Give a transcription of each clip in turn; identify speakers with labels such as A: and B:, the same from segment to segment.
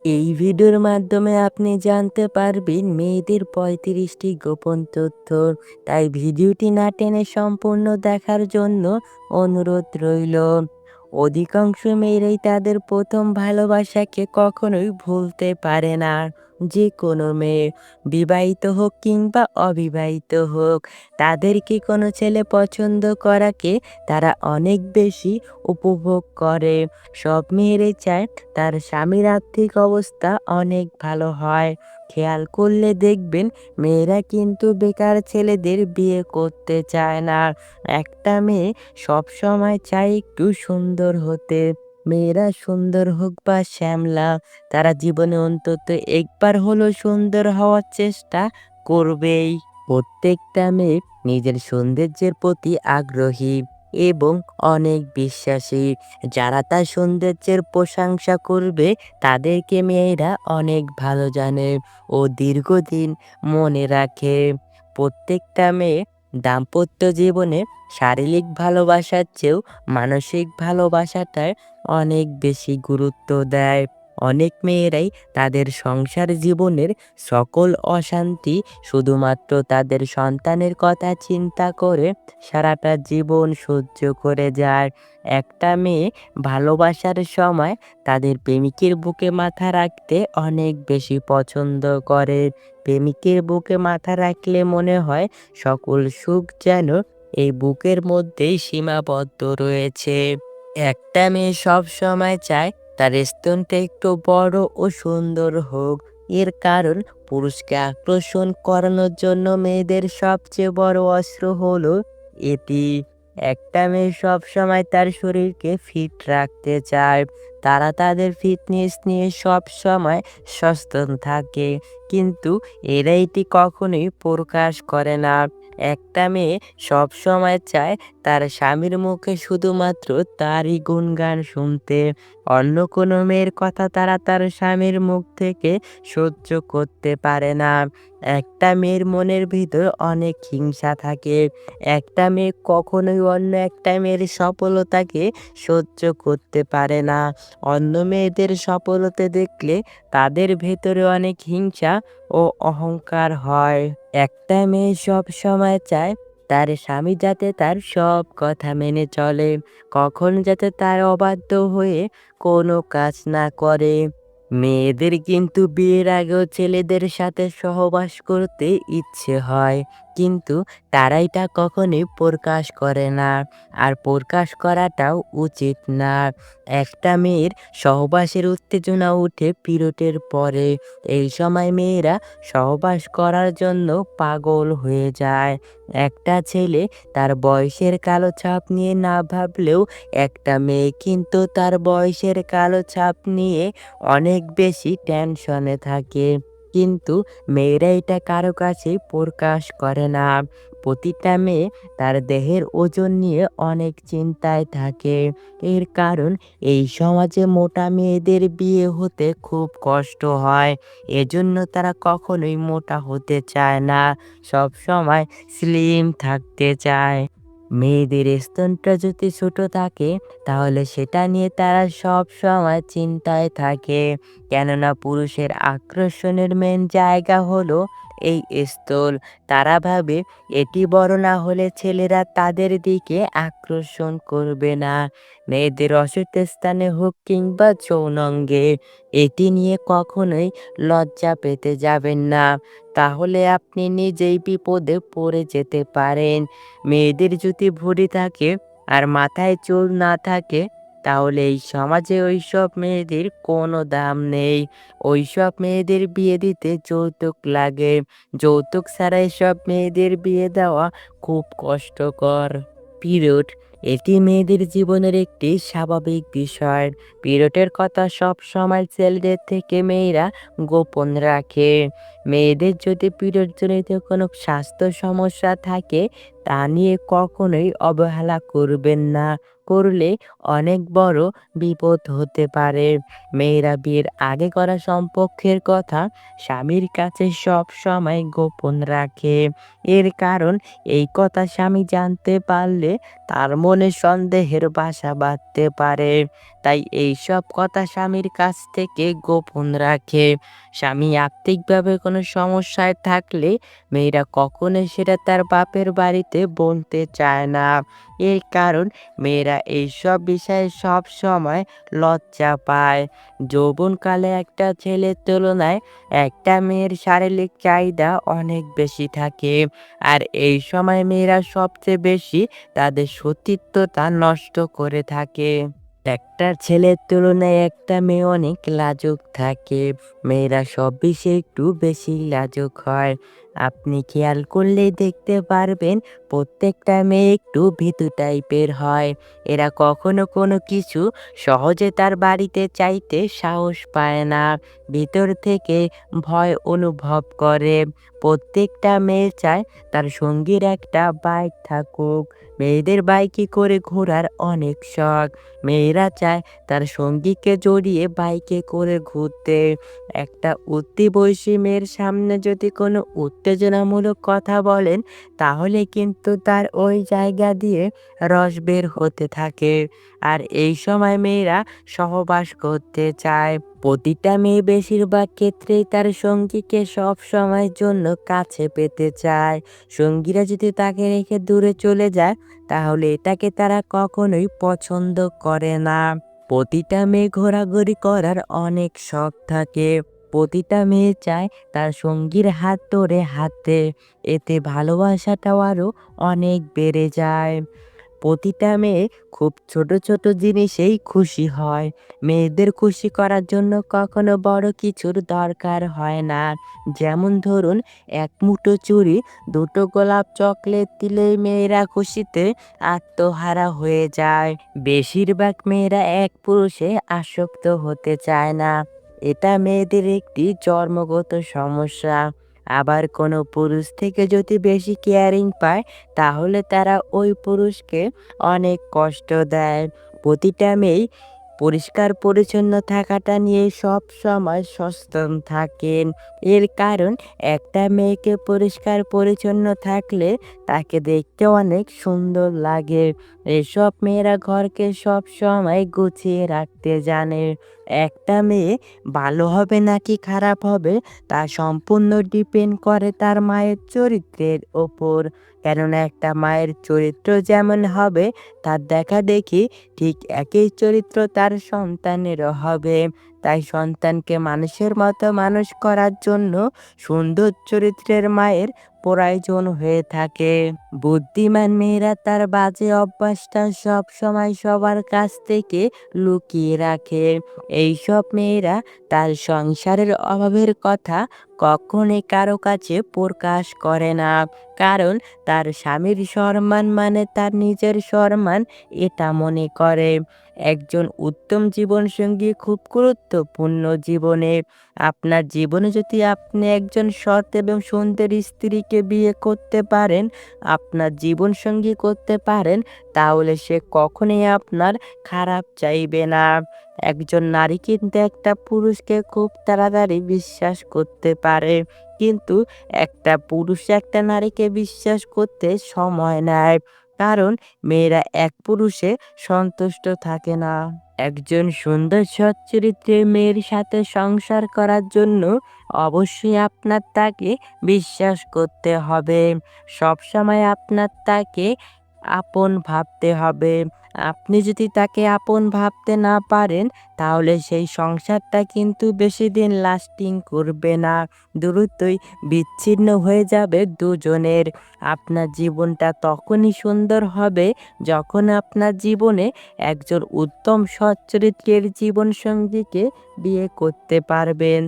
A: এই ভিডিওর মাধ্যমে আপনি জানতে পারবেন মেয়েদের ৩৫টি গোপন তথ্য। তাই ভিডিওটি না টেনে সম্পূর্ণ দেখার জন্য অনুরোধ রইল। অধিকাংশ মেয়েরাই তাদের প্রথম ভালোবাসাকে কখনোই ভুলতে পারে না। যে কোনো মেয়ে, বিবাহিত হোক কিংবা অবিবাহিত হোক, তাদেরকে কোনো ছেলে পছন্দ করাকে তারা অনেক বেশি উপভোগ করে। সব মেয়েরাই চায় তার স্বামীর আর্থিক অবস্থা অনেক ভালো হয়। খেয়াল করলে দেখবেন মেয়েরা কিন্তু বেকার ছেলেদের বিয়ে করতে চায় না। একটা মেয়ে সবসময় চায় একটু সুন্দর হতে। মেয়েরা সুন্দর হোক বা শ্যামলা, তারা জীবনে অন্তত একবার হলেও সুন্দর হওয়ার চেষ্টা করবেই। প্রত্যেকটা মেয়ে নিজের সৌন্দর্যের প্রতি আগ্রহী এবং অনেক বিশ্বাসী। যারা তার সৌন্দর্যের প্রশংসা করবে তাদেরকে মেয়েরা অনেক ভালো জানে ও দীর্ঘদিন মনে রাখে। প্রত্যেকটা মেয়ে দাম্পত্য জীবনে শারীরিক ভালোবাসার চেয়েও মানসিক ভালোবাসাটায় অনেক বেশি গুরুত্ব দেয়। অনেক মেয়েরাই তাদের সংসার জীবনের সকল অশান্তি শুধুমাত্র তাদের সন্তানের কথা চিন্তা করে সারাটা জীবন সহ্য করে যায়। একটা মেয়ে ভালোবাসার সময় তাদের প্রেমিকের বুকে মাথা রাখতে অনেক বেশি পছন্দ করে। প্রেমিকের বুকে মাথা রাখলে মনে হয় সকল সুখ যেন এই বুকের মধ্যেই সীমাবদ্ধ রয়েছে। একটা মেয়ে সব সময় চায় তার স্তনটা একটু বড় ও সুন্দর হোক। এর কারণ পুরুষকে আকর্ষণ করানোর জন্য মেয়েদের সবচেয়ে বড় অস্ত্র হলো এটি। একটা মেয়ে সবসময় তার শরীরকে ফিট রাখতে চায়। তারা তাদের ফিটনেস নিয়ে সবসময় সচেতন থাকে, কিন্তু এরা এটি কখনোই প্রকাশ করে না। একটা মেয়ে সবসময় চায় তার স্বামীর মুখে শুধুমাত্র তারই গুণগান শুনতে। অন্য কোনো মেয়ের কথা তারা তার স্বামীর মুখ থেকে সহ্য করতে পারে না। একটা মেয়ের মনের ভিতর অনেক হিংসা থাকে। একটা মেয়ে কখনোই অন্য একটা মেয়ের সফলতাকে সহ্য করতে পারে না। অন্য মেয়েদের সফলতা দেখলে তাদের ভেতরে অনেক হিংসা ও অহংকার হয়। একটা মেয়ে সব সময় চায় তার স্বামী যাতে তার সব কথা মেনে চলে, কখনো যাতে তার অবাধ্য হয়ে কোনো কাজ না করে। মেয়েদের কিন্তু বিয়ের আগেও ছেলেদের সাথে সহবাস করতে ইচ্ছে হয়, কিন্তু তারা এটা কখনোই প্রকাশ করে না, আর প্রকাশ করাটাও উচিত না। একটা মেয়ের সহবাসের উত্তেজনা উঠে পিরিয়ডের পরে। এই সময় মেয়েরা সহবাস করার জন্য পাগল হয়ে যায়। একটা ছেলে তার বয়সের কালো ছাপ নিয়ে না ভাবলেও একটা মেয়ে কিন্তু তার বয়সের কালো ছাপ নিয়ে অনেক বেশি টেনশনে থাকে। কিন্তু মেয়েরা এটা কারো কাছে প্রকাশ করে না। প্রতিটা মেয়ে তার দেহের ওজন নিয়ে অনেক চিন্তায় থাকে। এর কারণ এই সমাজে মোটা মেয়েদের বিয়ে হতে খুব কষ্ট হয়। এজন্য তারা কখনোই মোটা হতে চায় না, সব সময় স্লিম থাকতে চায়। মেয়েদের স্তনটা যদি ছোট থাকে তাহলে সেটা নিয়ে তারা সব সময় চিন্তায় থাকে, কেননা পুরুষের আকর্ষণের মেন জায়গা হলো এই স্তন। তারা ভাবে এটি বড় না হলে ছেলেরা তাদের দিকে আকর্ষণ করবে না। মেয়েদের অসুস্থ স্থানে হোক কিংবা যৌনাঙ্গে, এটি নিয়ে কখনোই লজ্জা পেতে যাবেন না, তাহলে আপনি নিজেই বিপদে পড়ে যেতে পারেন। মেয়েদের যদি ভুঁড়ি থাকে আর মাথায় চুল না থাকে, তাহলে এই সমাজে ওইসব মেয়েদের কোনো দাম নেই। ওইসব মেয়েদের বিয়ে দিতে যৌতুক লাগে। যৌতুক ছাড়া এসব মেয়েদের বিয়ে দেওয়া খুব কষ্টকর। পিরিয়ড, এটি মেয়েদের জীবনের একটি স্বাভাবিক বিষয়। পিরিয়ডের কথা সব সময় ছেলেদের থেকে মেয়েরা গোপন রাখে। মেয়েদের যদি পিরিয়ডজনিত কোনো স্বাস্থ্য সমস্যা থাকে, তা নিয়ে কখনোই অবহেলা করবেন না। করলে অনেক বড় বিপদ হতে পারে। মেয়েরা বিয়ের আগে করা সম্পর্কের কথা স্বামীর কাছে সব সময় গোপন রাখে। এর কারণ এই কথা স্বামী জানতে পারলে তার মনে সন্দেহের বাসা বাঁধতে পারে। তাই এইসব কথা স্বামীর কাছ থেকে গোপন রাখে। স্বামী আর্থিকভাবে কোনো সমস্যায় থাকলে মেয়েরা কখনোই সেটা তার বাপের বাড়িতে বলতে চায় না। এর কারণ মেয়েরা এইসব বিষয়ে সব সময় লজ্জা পায়। যৌবনকালে একটা ছেলের তুলনায় একটা মেয়ের শারীরিক চাহিদা অনেক বেশি থাকে। আর এই সময় মেয়েরা সবচেয়ে বেশি তাদের সতীত্বতা নষ্ট করে থাকে। একটা ছেলের তুলনায় একটা মেয়ে অনেক লাজুক থাকে। মেয়েরা সব বিষয়ে একটু বেশি লাজুক হয়। আপনি খেয়াল করলেই দেখতে পারবেন প্রত্যেকটা মেয়ে একটু ভীতু টাইপের হয়। এরা কখনো কোনো কিছু সহজে তার বাড়িতে চাইতে সাহস পায় না। ভিতর থেকে ভয় অনুভব করে। প্রত্যেকটা মেয়ে চায় তার সঙ্গীর একটা বাইক থাকুক। মেয়েদের বাইকে করে ঘোরার অনেক শখ। মেয়েরা চায় তার সঙ্গীকে জড়িয়ে বাইকে করে ঘুরতে। একটা উঠতি বয়সী মেয়ের সামনে যদি কোনো উত্তেজনামূলক কথা বলেন, তাহলে কিন্তু তার ওই জায়গা দিয়ে রস বের হতে থাকে। আর এই সময় মেয়েরা সহবাস করতে চায়। প্রতিটা মেয়ে বেশিরভাগ ক্ষেত্রেই তার সঙ্গীকে সব সময়ের জন্য কাছে পেতে চায়। সঙ্গীরা যদি তাকে রেখে দূরে চলে যায়, তাহলে এটাকে তারা কখনোই পছন্দ করে না। প্রতিটা মেয়ে ঘোরাঘুরি করার অনেক শখ থাকে। প্রতিটা মেয়ে চায় তার সঙ্গীর হাত ধরে হাঁটতে। এতে ভালোবাসাটাও আরো অনেক বেড়ে যায়। প্রতিটা মেয়ে খুব ছোট ছোট জিনিসেই খুশি হয়। মেয়েদের খুশি করার জন্য কখনো বড় কিছুর দরকার হয় না। যেমন ধরুন, এক মুঠো চুড়ি, দুটো গোলাপ, চকলেট দিলেই মেয়েরা খুশিতে আত্মহারা হয়ে যায়। বেশিরভাগ মেয়েরা এক পুরুষে আসক্ত হতে চায় না। এটা মেয়েদের একটি জন্মগত সমস্যা। আবার কোনো পুরুষ থেকে যদি বেশি কেয়ারিং পায়, তাহলে তারা ওই পুরুষকে অনেক কষ্ট দেয়। প্রতিটা মেয়েই পরিষ্কার পরিচ্ছন্ন থাকাটা নিয়ে সব সময় সচেতন থাকেন। এর কারণ একটা মেয়েকে পরিষ্কার পরিচ্ছন্ন থাকলে তাকে দেখতে অনেক সুন্দর লাগে। এসব মেয়েরা ঘরকে সব সময় গুছিয়ে রাখতে জানে। একটা মেয়ে ভালো হবে নাকি খারাপ হবে, তা সম্পূর্ণ ডিপেন্ড করে তার মায়ের চরিত্রের ওপর। কেননা একটা মায়ের চরিত্র যেমন হবে, তার দেখাদেখি ঠিক একই চরিত্র তার সন্তানেরও হবে। তাই সন্তানকে মানুষের মতো মানুষ করার জন্য সুন্দর চরিত্রের মায়ের প্রয়োজন হয়ে থাকে। বুদ্ধিমান মেয়েরা তার বাজে অভ্যাসটা সব সময় সবার কাছ থেকে লুকিয়ে রাখে। এইসব মেয়েরা তার সংসারের অভাবের কথা কখনোই কারো কাছে প্রকাশ করে না। কারণ তার স্বামীর সম্মান মানে তার নিজের সম্মান, এটা মনে করে। একজন উত্তম জীবনসঙ্গী খুব গুরুত্বপূর্ণ জীবনে। আপনার জীবনে যদি আপনি একজন সৎ এবং সুন্দরী স্ত্রীকে বিয়ে করতে পারেন, আপনার জীবনসঙ্গী করতে পারেন, তাহলে সে কখনোই আপনার খারাপ চাইবে না। একজন নারী কিন্তু একটা পুরুষকে খুব তাড়াতাড়ি বিশ্বাস করতে পারে, কিন্তু একটা পুরুষ একটা নারীকে বিশ্বাস করতে সময় নেয়। কারণ মেয়েরা এক পুরুষে সন্তুষ্ট থাকে না। একজন সুন্দর সৎ চরিত্রের মেয়ের সাথে সংসার করার জন্য অবশ্যই আপনার তাকে বিশ্বাস করতে হবে। সবসময় আপনার তাকে আপন ভাবতে হবে। আপনি যদি তাকে আপন ভাবতে না পারেন, তাহলে সেই সংসারটা কিন্তু বেশি দিন লাস্টিং করবে না। দ্রুতই বিচ্ছিন্ন হয়ে যাবে দুজনের। আপনার জীবনটা তখনই সুন্দর হবে যখন আপনার জীবনে একজন উত্তম সৎ চরিত্রের জীবনসঙ্গীকে বিয়ে করতে পারবেন।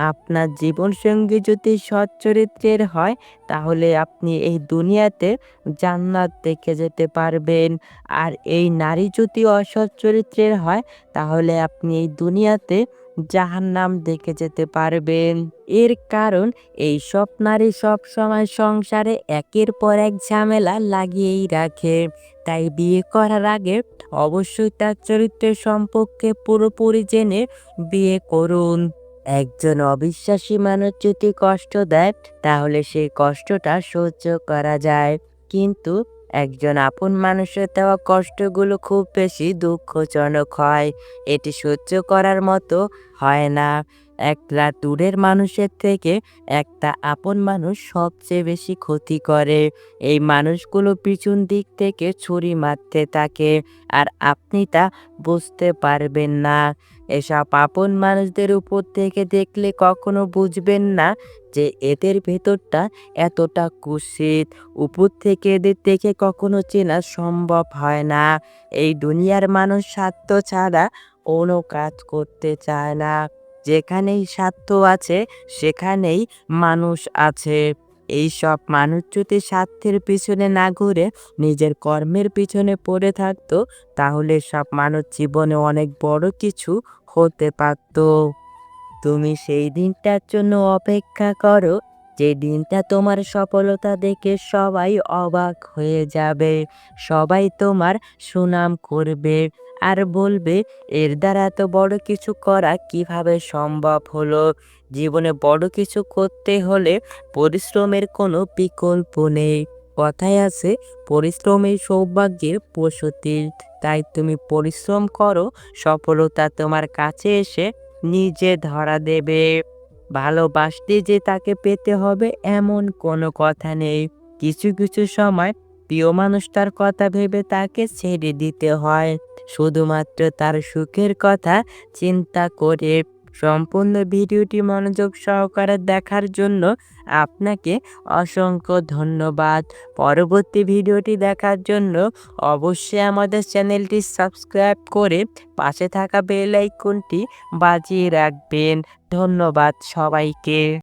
A: আপনার জীবনসঙ্গী যদি সৎ চরিত্রের হয়, তাহলে আপনি এই দুনিয়াতে জান্নাত দেখে যেতে পারবেন। আর এই নারী যদি অসৎ চরিত্রের হয়, তাহলে আপনি এই দুনিয়াতে জাহান্নাম দেখে যেতে পারবেন। এর কারণ এইসব নারী সব সময় সংসারে একের পর এক ঝামেলা লাগিয়েই রাখে। তাই বিয়ে করার আগে অবশ্যই তার চরিত্রের সম্পর্কে পুরোপুরি জেনে বিয়ে করুন। একজন অবিশ্বাসী মানুষ যদি কষ্ট দেয়, তাহলে সেই কষ্টটা সহ্য করা যায়। কিন্তু একজন আপন মানুষের দেওয়া কষ্টগুলো খুব বেশি দুঃখজনক হয়। এটি সহ্য করার মতো হয় না। একটা দূরের মানুষের থেকে একটা আপন মানুষ সবচেয়ে বেশি ক্ষতি করে। এই মানুষগুলো পিছন দিক থেকে ছুরি মারতে থাকে, আর আপনি তা বুঝতে পারবেন না। এসব আপন মানুষদের উপর থেকে দেখলে কখনো বুঝবেন না যে এদের ভেতরটা এতটা কুৎসিত। উপর থেকে এদের দেখে কখনো চেনা সম্ভব হয় না। এই দুনিয়ার মানুষ স্বার্থ ছাড়া কোনো কাজ করতে চায় না। যেখানেই স্বার্থ আছে সেখানেই মানুষ আছে। এইসব মানুষ যদি স্বার্থের পিছনে না ঘুরে নিজের কর্মের পিছনে পড়ে থাকতো, তাহলে সব মানুষ জীবনে অনেক বড় কিছু হতে পারত। তুমি সেই দিনটার জন্য অপেক্ষা করো, যে দিনটা তোমার সফলতা দেখে সবাই অবাক হয়ে যাবে। সবাই তোমার সুনাম করবে আর বলবে, এর দ্বারা এত বড় কিছু করা কিভাবে সম্ভব হলো। জীবনে বড় কিছু করতে হলে পরিশ্রমের কোনো বিকল্প নেই। কথায় আছে, পরিশ্রমের সৌভাগ্যের প্রসূতি। তাই তুমি পরিশ্রম করো, সফলতা তোমার কাছে এসে নিজে ধরা দেবে। ভালোবাসতে যে তাকে পেতে হবে এমন কোনো কথা নেই। কিছু কিছু সময় প্রিয় মানুষটার কথা ভেবে তাকে ছেড়ে দিতে হয়, শুধুমাত্র তার সুখের কথা চিন্তা করে। সম্পূর্ণ ভিডিওটি মনোযোগ সহকারে দেখার জন্য আপনাকে অসংখ্য ধন্যবাদ। পরবর্তী ভিডিওটি দেখার জন্য অবশ্যই আমাদের চ্যানেলটি সাবস্ক্রাইব করে পাশে থাকা বেল আইকনটি বাজিয়ে রাখবেন। ধন্যবাদ সবাইকে।